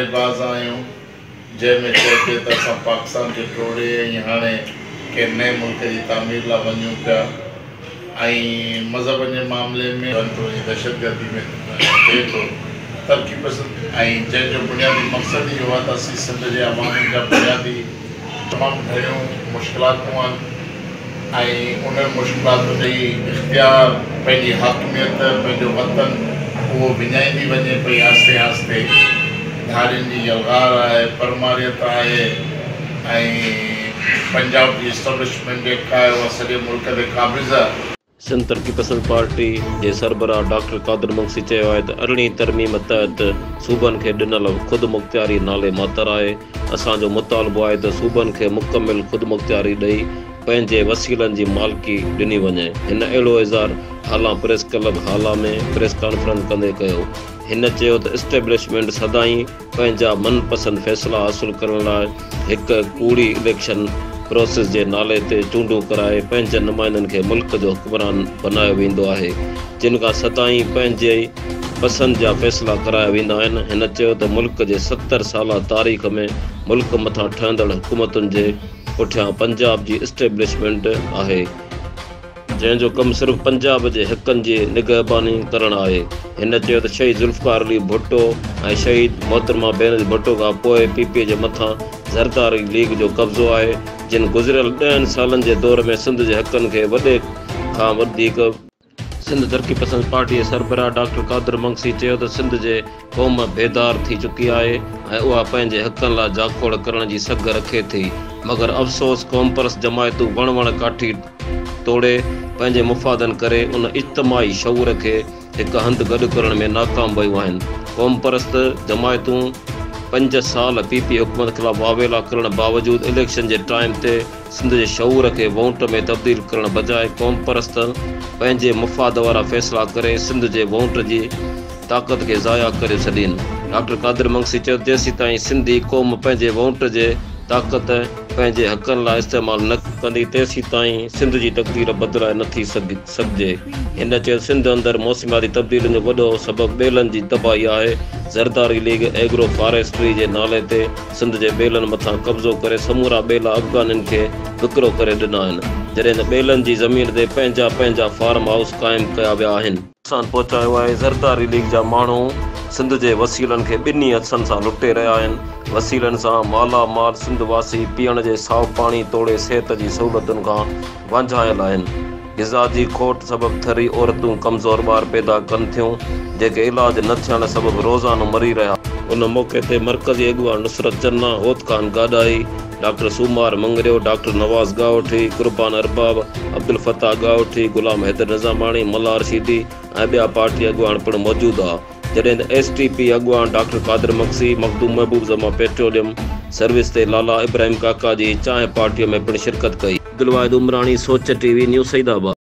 नारेबाज़ आहियूं जंहिंमें चइजे त असां पाकिस्तान खे टोड़े ऐं हाणे के नए मुल्क जी तामीर लाइ वञूं पिया ऐं मज़हब जे मामले में दहशतगर्दी में थिए थो तरक़ी पसंद ऐं जंहिंजो बुनियादी मक़सदु इहो आहे त असीं सिंध जे अवाम जा बुनियादी तमामु घणियूं मुश्किलातूं आहिनि ऐं उन मुश्किलात ते इख़्तियार पंहिंजी हाकिमियत पंहिंजो वतन उहो विञाईंदी वञे पई आहिस्ते आहिस्ते धारियुनि जी यलगार आहे परमारियत आहे ऐं पंजाब जी इस्टेब्लिशमेंट जेका आहे उहा सॼे मुल्क ते क़ाबिज़ आहे। सिंध तरक़ी पसंद पार्टी जे सरबराह डॉक्टर कादर मगसी चयो आहे त ارڙهين तरमीम तहत सूबन खे ॾिनल ख़ुदमुख्तियारी नाले मातर आहे। असांजो मुतालबो आहे त सूबन खे मुकमिल ख़ुदमुख्तियारी ॾेई पंहिंजे वसीलनि जी मालिकी ॾिनी वञे। हिन अहिड़ो इज़हार हालां प्रेस क्लब हाल में प्रेस कॉन्फ्रेंस कंदे कयो। हिन चयो त इस्टेब्लिशमेंट सदाईं पंहिंजा मनपसंद फ़ैसिला हासिल करण लाइ हिकु कूड़ी इलेक्शन प्रोसेस जे नाले ते चूंडूं कराए पंहिंजनि नुमाइंदनि खे मुल्क जो हुक्मरान बनायो वेंदो आहे जिन खां सदाईं पंहिंजे पसंदि जा फ़ैसिला कराया वेंदा आहिनि। हिन चयो त मुल्क जे 70 साला तारीख़ में मुल्क मथां ठहंदड़ हुकूमतुनि जे पुठियां पंजाब जी इस्टेब्लिशमेंट आहे जंहिंजो कमु सिर्फ़ु पंजाब जे हक़नि जी निगहबानी करणु आहे। हिन चयो त शहीद ज़ुल्फ़िकार अली भुट्टो ऐं शहीद मोहतरमा बेनज़ीर भुट्टो खां पोइ पीपीए जे मथां ज़रदारी लीग जो कब्ज़ो आहे जिन गुज़िरियल 10 सालनि जे दौर में सिंध जे हक़नि खे वॾे खां वधीक। सिंध तरक़ी पसंद पार्टी जे सरबराह डॉक्टर कादर मगसी चयो त सिंध जे क़ौम बेदार थी चुकी आहे ऐं उहा पंहिंजे हक़नि लाइ जाखोड़ करण जी सघ रखे थी मगर अफ़सोस क़ौम परस्त जमायतूं वण काठी तोड़े पंहिंजे मुफ़ादनि करे उन इज्तमाही शऊर खे हिकु हंधि गॾु करण में नाकाम वियूं आहिनि। क़ौम परस्त जमायतूं 5 साल पीपी हुकूमत ख़िलाफ़ वावेला करण बावजूदि इलेक्शन जे टाइम ते सिंध जे शऊर खे वोट में तब्दील करण बजाए क़ौम परस्त पंहिंजे मुफ़ाद वारा फ़ैसिला करे सिंध जे वोट जी ताक़त खे ज़ाया करे छॾीनि। डॉक्टर कादर मगसी चयो जेसीं ताईं सिंधी क़ौम पंहिंजे वोट जे ताक़त पंहिंजे हक़नि लाइ इस्तेमालु न कंदी तेसीं ताईं सिंध जी तक़दीर बदिलाए नथी सघिजे। हिन चयो सिंध अंदरि मौसमियाती तब्दीलियुनि जो वॾो सबबु ॿेलनि जी तबाही आहे। ज़रदारी लीग एग्रो फॉरेस्ट्री जे नाले ते सिंध जे ॿेलनि मथां कब्ज़ो करे समूरा ॿेला अफ़गाननि खे विकिरो करे ॾिना आहिनि जॾहिं त ॿेलनि जी ज़मीन ते पंहिंजा फार्म हाउस क़ाइमु कया विया आहिनि। नुक़सानु पहुचायो आहे। ज़रदारी लीग जा माण्हू सिंध जे वसीलनि खे ॿिन्ही हथनि सां लुटे रहिया आहिनि। वसीलनि सां मालामाल सिंध वासी पीअण जे साफ़ पाणी तोड़े सिहत जी सहूलियतुनि खां वांझायल आहिनि। ग़िज़ा जी खोट सबबु थरी औरतूं कमज़ोर ॿार पैदा कनि थियूं जेके इलाज न थियण सबबु रोज़ानो मरी रहिया। उन मौक़े ते मरकज़ी अॻुवान नुसरत चन्ना होत ख़ान गाॾाई डॉक्टर सूमार मंगरियो डॉक्टर नवाज़ गावठी कुर्बान अरबाब अब्दुल फताह गावठी गुलाम हैदर निज़ामाणी मल्ला रशीदी ऐं ॿिया पार्टी अॻुवान पिणु मौजूदु आहे जॾहिं त STP अॻुवान डॉक्टर कादर मगसी मखदूम महबूब ज़मा पेट्रोलियम सर्विस ते लाला इब्राहिम काका जी चांहि पार्टीअ में पिणु शिरकत कई। अब्दुल वाहिद उमराणी सोच TV न्यूज़ सईदाबाद।